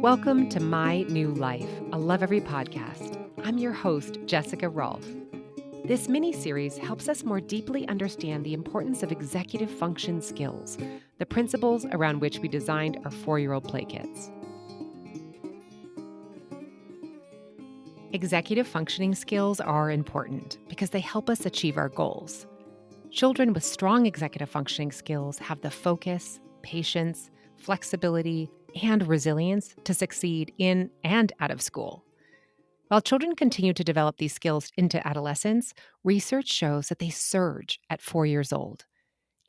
Welcome to My New Life, a Lovevery podcast. I'm your host, Jessica Rolph. This mini-series helps us more deeply understand the importance of executive function skills, the principles around which we designed our 4-year-old play kits. Executive functioning skills are important because they help us achieve our goals. Children with strong executive functioning skills have the focus, patience, flexibility, and resilience to succeed in and out of school. While children continue to develop these skills into adolescence, research shows that they surge at 4 years old.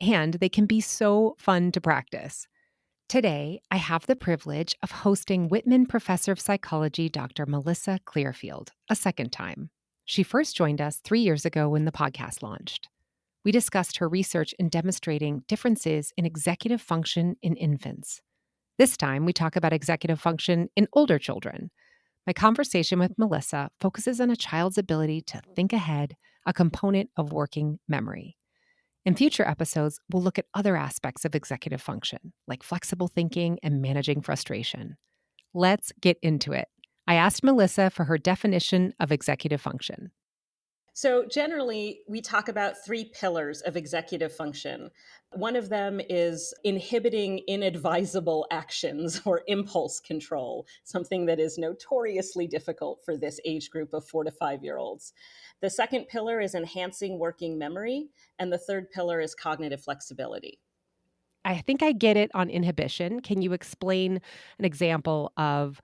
And they can be so fun to practice. Today, I have the privilege of hosting Whitman Professor of Psychology, Dr. Melissa Clearfield, a second time. She first joined us 3 years ago when the podcast launched. We discussed her research in demonstrating differences in executive function in infants. This time, we talk about executive function in older children. My conversation with Melissa focuses on a child's ability to think ahead, a component of working memory. In future episodes, we'll look at other aspects of executive function, like flexible thinking and managing frustration. Let's get into it. I asked Melissa for her definition of executive function. So generally, we talk about three pillars of executive function. One of them is inhibiting inadvisable actions or impulse control, something that is notoriously difficult for this age group of 4 to 5 year olds. The second pillar is enhancing working memory, and the third pillar is cognitive flexibility. I think I get it on inhibition. Can you explain an example of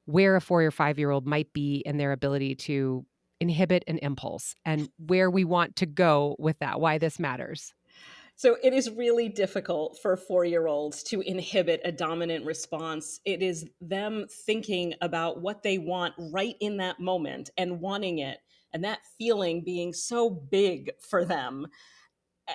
where a 4 or 5-year-old might be in their ability to inhibit an impulse and where we want to go with that, why this matters? So it is really difficult for 4 year olds to inhibit a dominant response. It is them thinking about what they want right in that moment and wanting it, and that feeling being so big for them.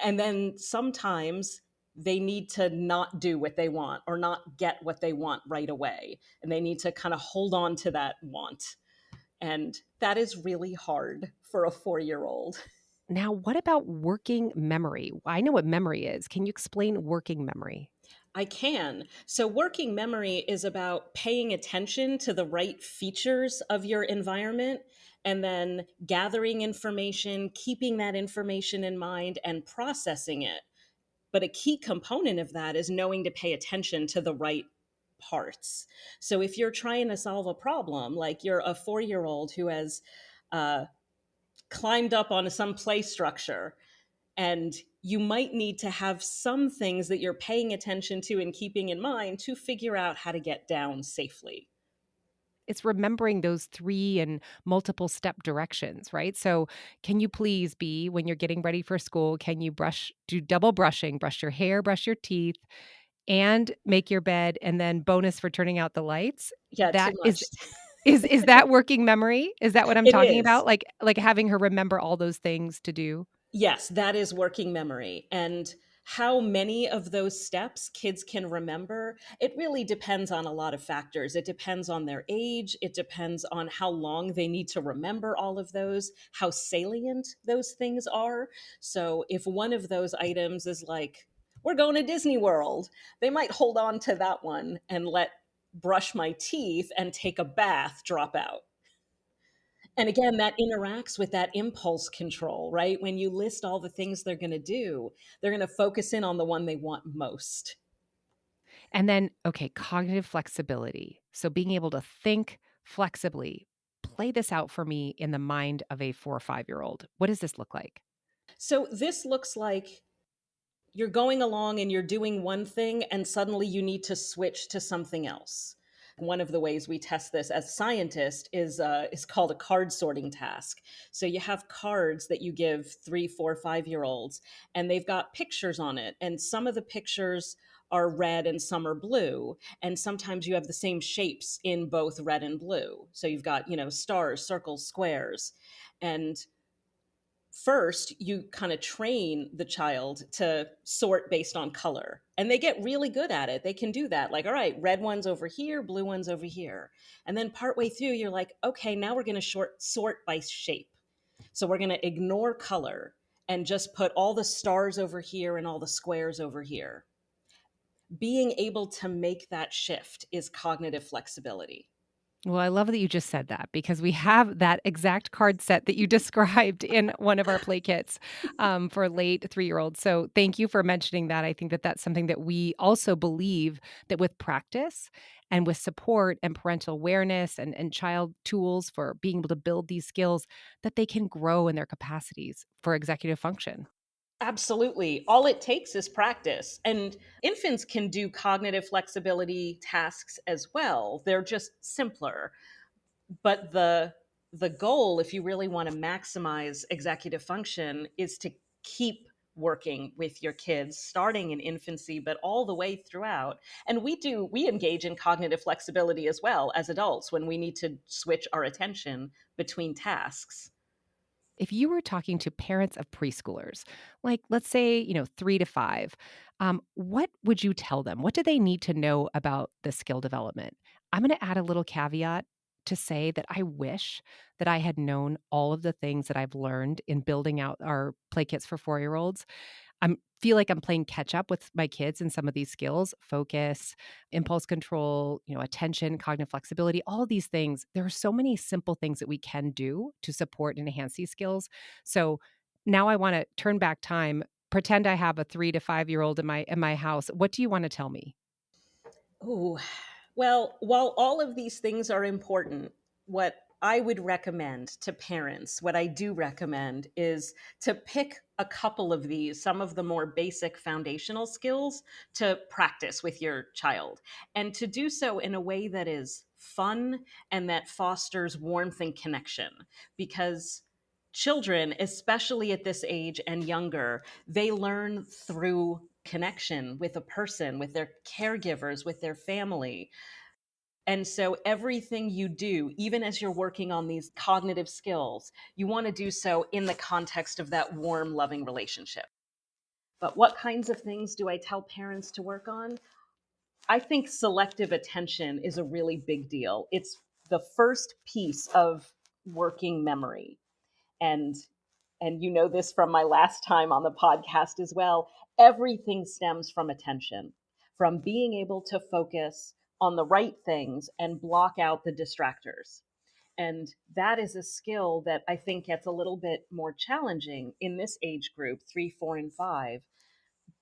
And then sometimes they need to not do what they want or not get what they want right away. And they need to kind of hold on to that want. And that is really hard for a 4 year old. Now, what about working memory? I know what memory is. Can you explain working memory? I can. So, working memory is about paying attention to the right features of your environment and then gathering information, keeping that information in mind, and processing it. But a key component of that is knowing to pay attention to the right parts. So, if you're trying to solve a problem, like you're a 4 year old who has uh, climbed up on some play structure, and you might need to have some things that you're paying attention to and keeping in mind to figure out how to get down safely. It's remembering those 3 and multiple step directions, right? So, can you please be when you're getting ready for school, can you do double brushing, brush your hair, brush your teeth, and make your bed, and then bonus for turning out the lights? Yeah, too That much. is that working memory? Is that what I'm It talking is. about? Like having her remember all those things to do? Yes, that is working memory. And how many of those steps kids can remember, it really depends on a lot of factors. It depends on their age, it depends on how long they need to remember all of those, how salient those things are. So if one of those items is like, we're going to Disney World, they might hold on to that one and let brush my teeth and take a bath drop out. And again, that interacts with that impulse control, right? When you list all the things they're going to do, they're going to focus in on the one they want most. And then, okay, cognitive flexibility. So being able to think flexibly. Play this out for me in the mind of a 4 or 5-year-old. What does this look like? So this looks like you're going along and you're doing one thing, and suddenly you need to switch to something else. One of the ways we test this as scientists is called a card sorting task. So you have cards that you give 3, 4, 5 year olds, and they've got pictures on it. And some of the pictures are red and some are blue. And sometimes you have the same shapes in both red and blue. So you've got, stars, circles, squares. And first you kind of train the child to sort based on color, and they get really good at it. They can do that, like, all right, red one's over here, blue one's over here. And then partway through you're like, okay, now we're going to sort by shape. So we're going to ignore color, and just put all the stars over here and all the squares over here. Being able to make that shift is cognitive flexibility. Well, I love that you just said that because we have that exact card set that you described in one of our play kits for late 3-year-olds. So thank you for mentioning that. I think that that's something that we also believe that with practice and with support and parental awareness and child tools for being able to build these skills, that they can grow in their capacities for executive function. Absolutely. All it takes is practice. And infants can do cognitive flexibility tasks as well. They're just simpler. But the goal, if you really want to maximize executive function, is to keep working with your kids starting in infancy but all the way throughout. And we engage in cognitive flexibility as well as adults when we need to switch our attention between tasks. If you were talking to parents of preschoolers, like let's say, 3 to 5, what would you tell them? What do they need to know about the skill development? I'm going to add a little caveat to say that I wish that I had known all of the things that I've learned in building out our play kits for 4-year-olds. I feel like I'm playing catch up with my kids in some of these skills, focus, impulse control, attention, cognitive flexibility, all of these things. There are so many simple things that we can do to support and enhance these skills. So now I want to turn back time, pretend I have a 3 to 5-year-old in my house. What do you want to tell me? Ooh, well, while all of these things are important, what I would recommend to parents, what I do recommend is to pick a couple of these, some of the more basic foundational skills to practice with your child, and to do so in a way that is fun and that fosters warmth and connection. Because children, especially at this age and younger, they learn through connection with a person, with their caregivers, with their family. And so everything you do, even as you're working on these cognitive skills, you want to do so in the context of that warm, loving relationship. But what kinds of things do I tell parents to work on? I think selective attention is a really big deal. It's the first piece of working memory. And you know this from my last time on the podcast as well, everything stems from attention, from being able to focus on the right things and block out the distractors. And that is a skill that I think gets a little bit more challenging in this age group, 3, 4, and 5,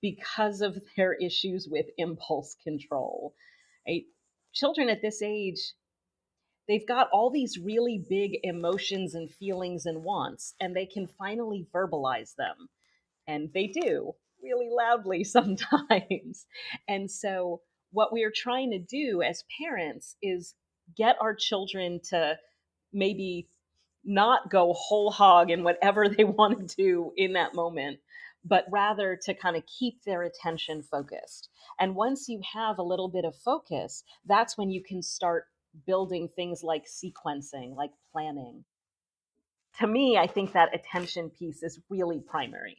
because of their issues with impulse control. Right? Children at this age, they've got all these really big emotions and feelings and wants, and they can finally verbalize them. And they do really loudly sometimes. And so, what we are trying to do as parents is get our children to maybe not go whole hog in whatever they want to do in that moment, but rather to kind of keep their attention focused. And once you have a little bit of focus, that's when you can start building things like sequencing, like planning. To me, I think that attention piece is really primary.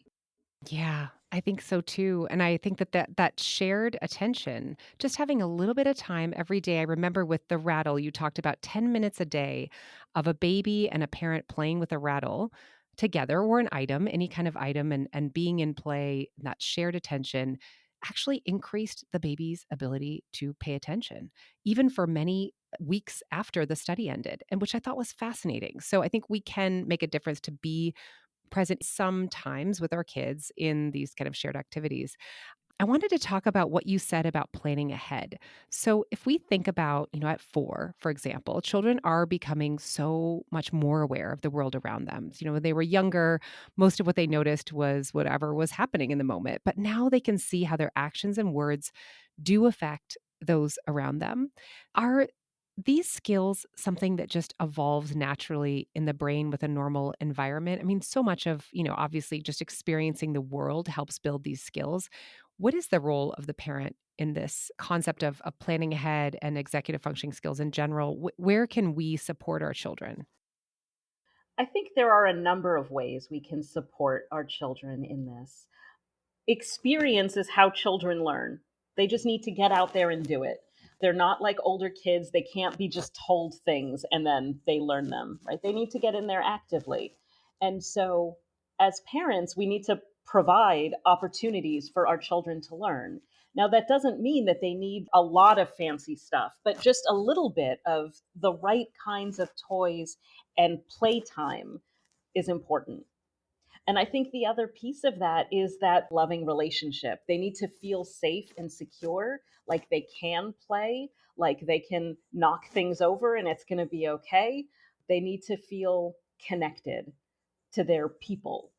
Yeah, I think so too. And I think that shared attention, just having a little bit of time every day. I remember with the rattle, you talked about 10 minutes a day of a baby and a parent playing with a rattle together or an item, any kind of item, and being in play, that shared attention actually increased the baby's ability to pay attention, even for many weeks after the study ended, and which I thought was fascinating. So I think we can make a difference to be present sometimes with our kids in these kind of shared activities. I wanted to talk about what you said about planning ahead. So, if we think about, at 4, for example, children are becoming so much more aware of the world around them. When they were younger, most of what they noticed was whatever was happening in the moment. But now they can see how their actions and words do affect those around them. Are these skills something that just evolves naturally in the brain with a normal environment? I mean, so much of, obviously just experiencing the world helps build these skills. What is the role of the parent in this concept of planning ahead and executive functioning skills in general? Where can we support our children? I think there are a number of ways we can support our children in this. Experience is how children learn. They just need to get out there and do it. They're not like older kids. They can't be just told things and then they learn them, right? They need to get in there actively. And so as parents, we need to provide opportunities for our children to learn. Now, that doesn't mean that they need a lot of fancy stuff, but just a little bit of the right kinds of toys and playtime is important. And I think the other piece of that is that loving relationship. They need to feel safe and secure, like they can play, like they can knock things over and it's going to be okay. They need to feel connected to their people.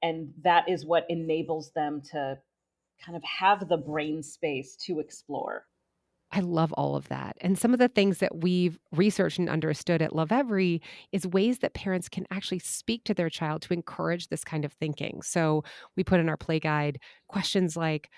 And that is what enables them to kind of have the brain space to explore. I love all of that. And some of the things that we've researched and understood at Lovevery is ways that parents can actually speak to their child to encourage this kind of thinking. So we put in our play guide questions like,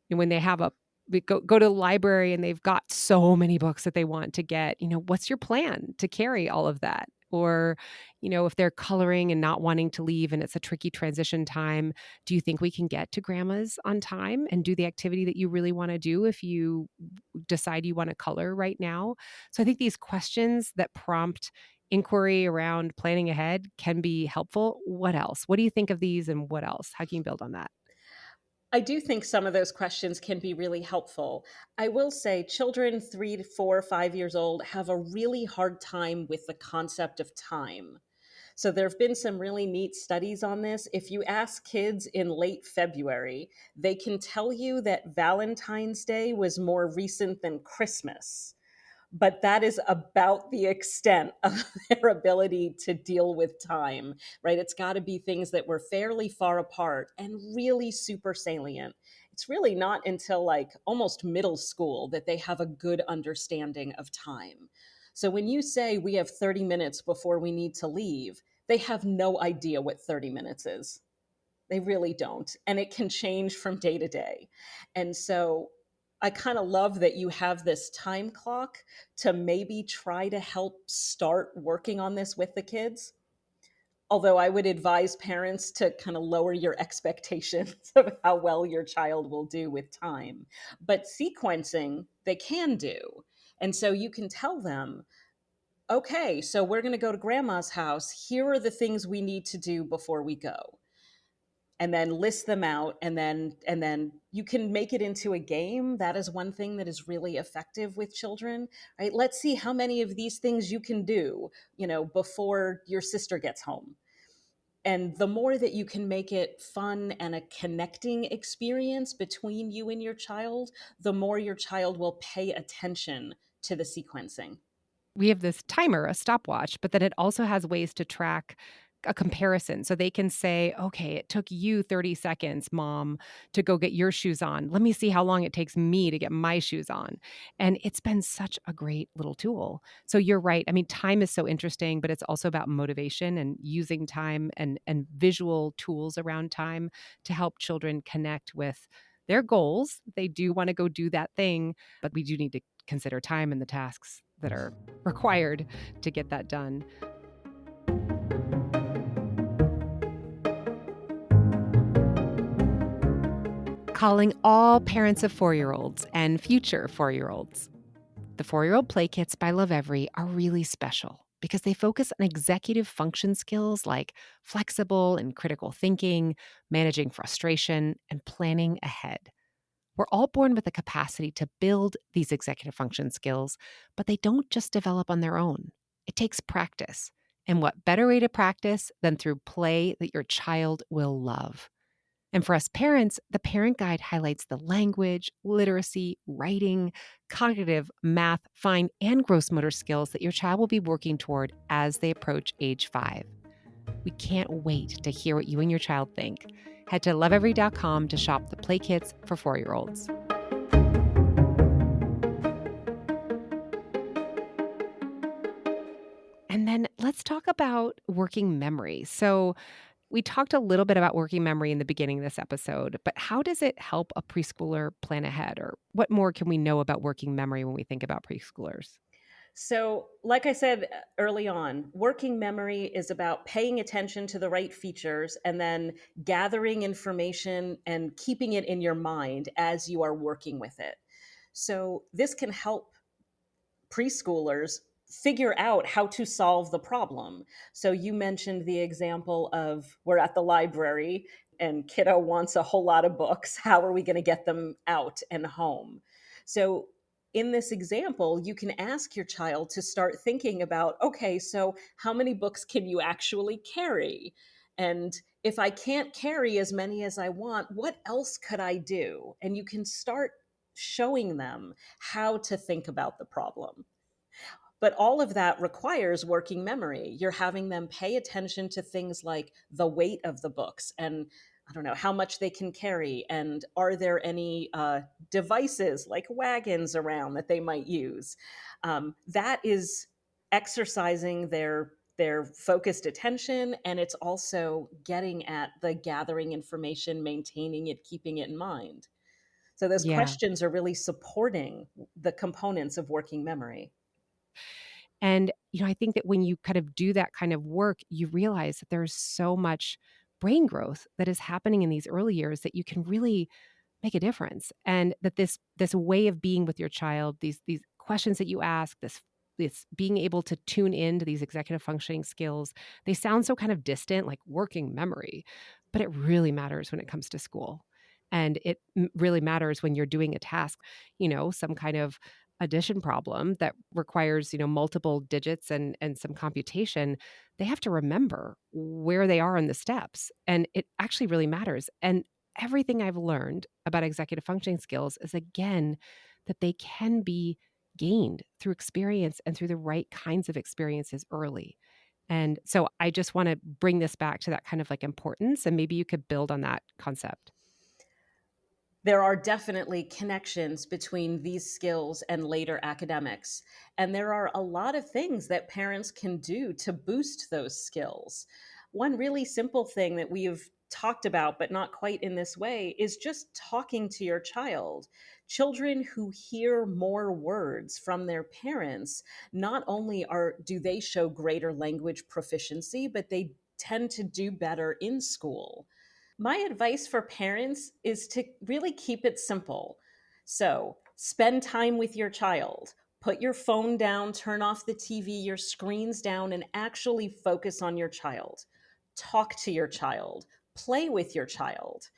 when they have a we go to the library and they've got so many books that they want to get, what's your plan to carry all of that? Or, if they're coloring and not wanting to leave and it's a tricky transition time, do you think we can get to grandma's on time and do the activity that you really want to do if you decide you want to color right now? So I think these questions that prompt inquiry around planning ahead can be helpful. What else? What do you think of these and what else? How can you build on that? I do think some of those questions can be really helpful. I will say children 3 to 4, 5 years old have a really hard time with the concept of time. So there have been some really neat studies on this. If you ask kids in late February, they can tell you that Valentine's Day was more recent than Christmas, but that is about the extent of their ability to deal with time, right? It's got to be things that were fairly far apart and really super salient. It's really not until like almost middle school that they have a good understanding of time. So when you say we have 30 minutes before we need to leave, they have no idea what 30 minutes is. They really don't. And it can change from day to day. And so I kind of love that you have this time clock to maybe try to help start working on this with the kids. Although I would advise parents to kind of lower your expectations of how well your child will do with time. But sequencing, they can do. And so you can tell them, okay, so we're going to go to grandma's house. Here are the things we need to do before we go, and then list them out, and then you can make it into a game. That is one thing that is really effective with children, right? Let's see how many of these things you can do, before your sister gets home. And the more that you can make it fun and a connecting experience between you and your child, the more your child will pay attention to the sequencing. We have this timer, a stopwatch, but then it also has ways to track a comparison. So they can say, okay, it took you 30 seconds, mom, to go get your shoes on. Let me see how long it takes me to get my shoes on. And it's been such a great little tool. So you're right. I mean, time is so interesting, but it's also about motivation and using time and visual tools around time to help children connect with their goals. They do want to go do that thing, but we do need to consider time and the tasks that are required to get that done. Calling all parents of 4-year-olds and future 4-year-olds. The 4-year-old play kits by Lovevery are really special because they focus on executive function skills like flexible and critical thinking, managing frustration, and planning ahead. We're all born with the capacity to build these executive function skills, but they don't just develop on their own. It takes practice. And what better way to practice than through play that your child will love? And for us parents, the parent guide highlights the language, literacy, writing, cognitive, math, fine, and gross motor skills that your child will be working toward as they approach age 5. We can't wait to hear what you and your child think. Head to lovevery.com to shop the play kits for 4-year-olds. And then let's talk about working memory. So, we talked a little bit about working memory in the beginning of this episode, but how does it help a preschooler plan ahead? Or what more can we know about working memory when we think about preschoolers? So, like I said early on, working memory is about paying attention to the right features and then gathering information and keeping it in your mind as you are working with it. So, this can help preschoolers figure out how to solve the problem. So you mentioned the example of we're at the library and kiddo wants a whole lot of books. How are we going to get them out and home? So in this example, you can ask your child to start thinking about, okay, so how many books can you actually carry? And if I can't carry as many as I want, what else could I do? And you can start showing them how to think about the problem. But all of that requires working memory. You're having them pay attention to things like the weight of the books and, I don't know, how much they can carry. And are there any devices like wagons around that they might use? That is exercising their focused attention, and it's also getting at the gathering information, maintaining it, keeping it in mind. So those Yeah. questions are really supporting the components of working memory. And, I think that when you kind of do that kind of work, you realize that there's so much brain growth that is happening in these early years that you can really make a difference. And that this way of being with your child, these questions that you ask, this being able to tune into these executive functioning skills, they sound so kind of distant, like working memory, but it really matters when it comes to school. And it really matters when you're doing a task, some kind of addition problem that requires, multiple digits and some computation. They have to remember where they are in the steps. And it actually really matters. And everything I've learned about executive functioning skills is, again, that they can be gained through experience and through the right kinds of experiences early. And so I just want to bring this back to that kind of like importance, and maybe you could build on that concept. There are definitely connections between these skills and later academics. And there are a lot of things that parents can do to boost those skills. One really simple thing that we've talked about, but not quite in this way, is just talking to your child. Children who hear more words from their parents, not only do they show greater language proficiency, but they tend to do better in school. My advice for parents is to really keep it simple. So, spend time with your child. Put your phone down, turn off the TV, your screens down, and actually focus on your child. Talk to your child. Play with your child.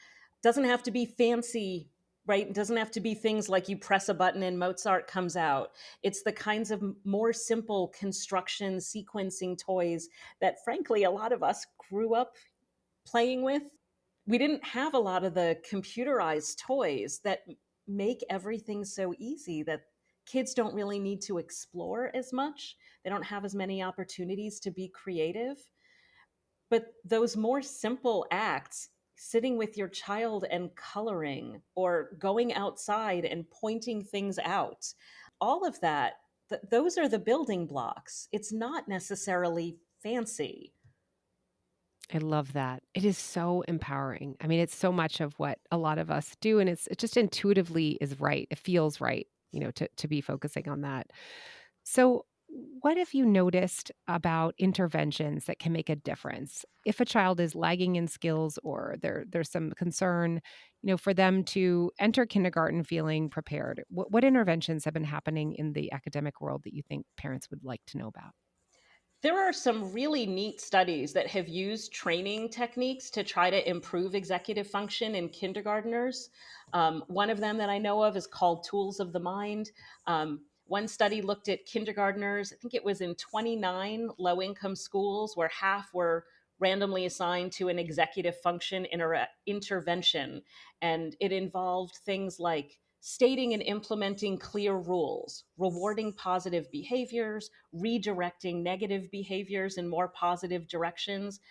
Doesn't have to be fancy, right? It doesn't have to be things like you press a button and Mozart comes out. It's the kinds of more simple construction sequencing toys that, frankly, a lot of us grew up playing with. We didn't have a lot of the computerized toys that make everything so easy that kids don't really need to explore as much. They don't have as many opportunities to be creative. But those more simple acts, sitting with your child and coloring or going outside and pointing things out, all of that, those are the building blocks. It's not necessarily fancy. I love that. It is so empowering. I mean, it's so much of what a lot of us do, and it just intuitively is right. It feels right, to be focusing on that. So, what have you noticed about interventions that can make a difference? If a child is lagging in skills or there's some concern, for them to enter kindergarten feeling prepared, what interventions have been happening in the academic world that you think parents would like to know about? There are some really neat studies that have used training techniques to try to improve executive function in kindergarteners. One of them that I know of is called Tools of the Mind. One study looked at kindergarteners, I think it was in 29 low income schools, where half were randomly assigned to an executive function intervention. And it involved things like stating and implementing clear rules, rewarding positive behaviors, redirecting negative behaviors in more positive directions.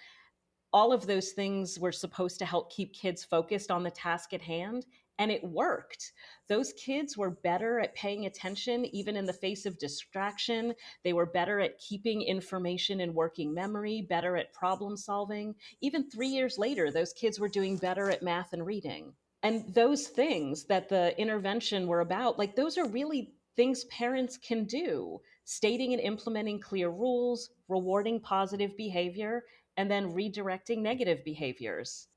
All of those things were supposed to help keep kids focused on the task at hand. And it worked. Those kids were better at paying attention, even in the face of distraction. They were better at keeping information in working memory, better at problem solving. Even 3 years later, those kids were doing better at math and reading. And those things that the intervention were about, like those are really things parents can do: stating and implementing clear rules, rewarding positive behavior, and then redirecting negative behaviors.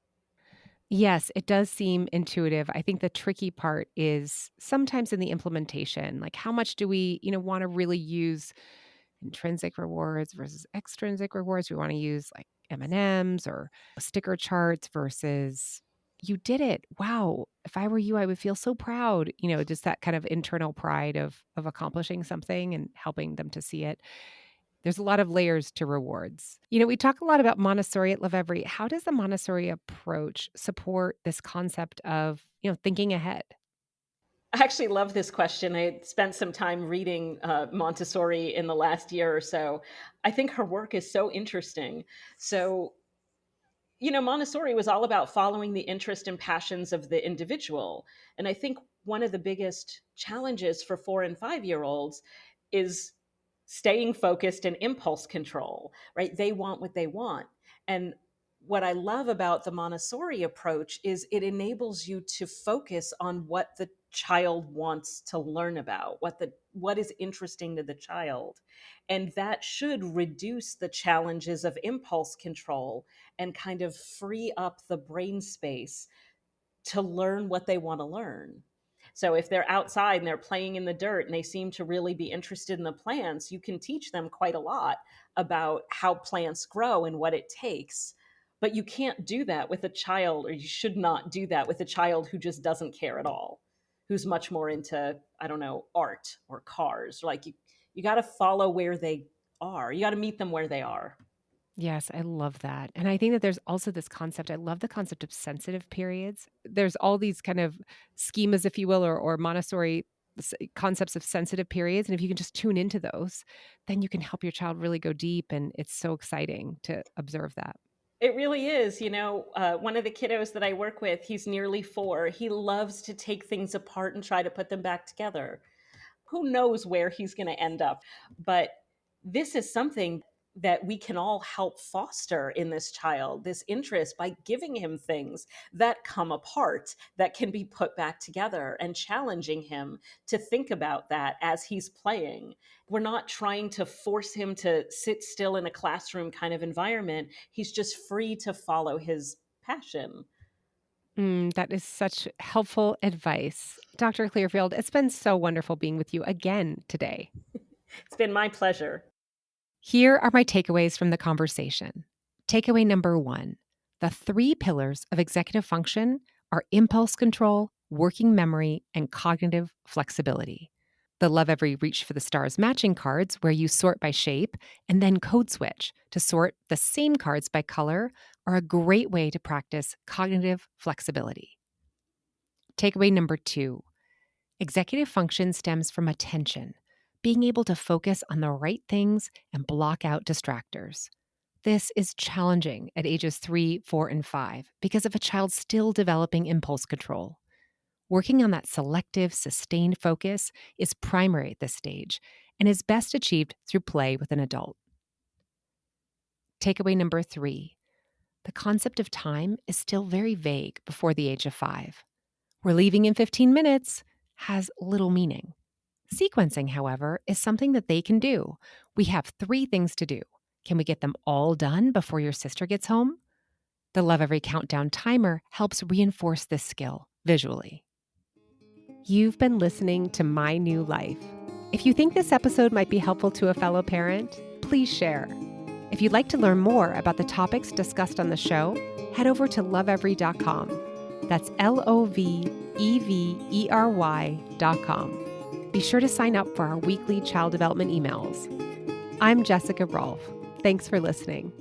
Yes, it does seem intuitive. I think the tricky part is sometimes in the implementation, like how much do we, want to really use intrinsic rewards versus extrinsic rewards. We want to use like M&Ms or sticker charts versus you did it. Wow. If I were you, I would feel so proud. Just that kind of internal pride of accomplishing something and helping them to see it. There's a lot of layers to rewards. We talk a lot about Montessori at Lovevery. How does the Montessori approach support this concept of, thinking ahead? I actually love this question. I spent some time reading Montessori in the last year or so. I think her work is so interesting. So, Montessori was all about following the interest and passions of the individual. And I think one of the biggest challenges for 4 and 5 year olds is staying focused and impulse control, right? They want what they want. And what I love about the Montessori approach is it enables you to focus on what the child wants to learn about, what is interesting to the child. And that should reduce the challenges of impulse control and kind of free up the brain space to learn what they want to learn. So if they're outside and they're playing in the dirt and they seem to really be interested in the plants, you can teach them quite a lot about how plants grow and what it takes. But you can't do that with a child, or you should not do that with a child who just doesn't care at all, who's much more into, I don't know, art or cars. Like you got to follow where they are. You got to meet them where they are. Yes, I love that. And I think that there's also this concept. I love the concept of sensitive periods. There's all these kind of schemas, if you will, or Montessori concepts of sensitive periods. And if you can just tune into those, then you can help your child really go deep. And it's so exciting to observe that. It really is. One of the kiddos that I work with, he's nearly 4. He loves to take things apart and try to put them back together. Who knows where he's going to end up? But this is something that we can all help foster in this child, this interest, by giving him things that come apart, that can be put back together, and challenging him to think about that as he's playing. We're not trying to force him to sit still in a classroom kind of environment. He's just free to follow his passion. That is such helpful advice. Dr. Clearfield, it's been so wonderful being with you again today. It's been my pleasure. Here are my takeaways from the conversation. Takeaway number 1: the 3 pillars of executive function are impulse control, working memory, and cognitive flexibility. The Lovevery Reach for the Stars matching cards, where you sort by shape and then code switch to sort the same cards by color, are a great way to practice cognitive flexibility. Takeaway number 2: executive function stems from attention, being able to focus on the right things and block out distractors. This is challenging at ages 3, 4, and 5 because of a child still developing impulse control. Working on that selective, sustained focus is primary at this stage and is best achieved through play with an adult. Takeaway number 3: the concept of time is still very vague before the age of 5. We're leaving in 15 minutes has little meaning. Sequencing, however, is something that they can do. We have 3 things to do. Can we get them all done before your sister gets home? The Lovevery Countdown timer helps reinforce this skill visually. You've been listening to My New Life. If you think this episode might be helpful to a fellow parent, please share. If you'd like to learn more about the topics discussed on the show, head over to lovevery.com. That's LOVEVERY.com. Be sure to sign up for our weekly child development emails. I'm Jessica Rolph. Thanks for listening.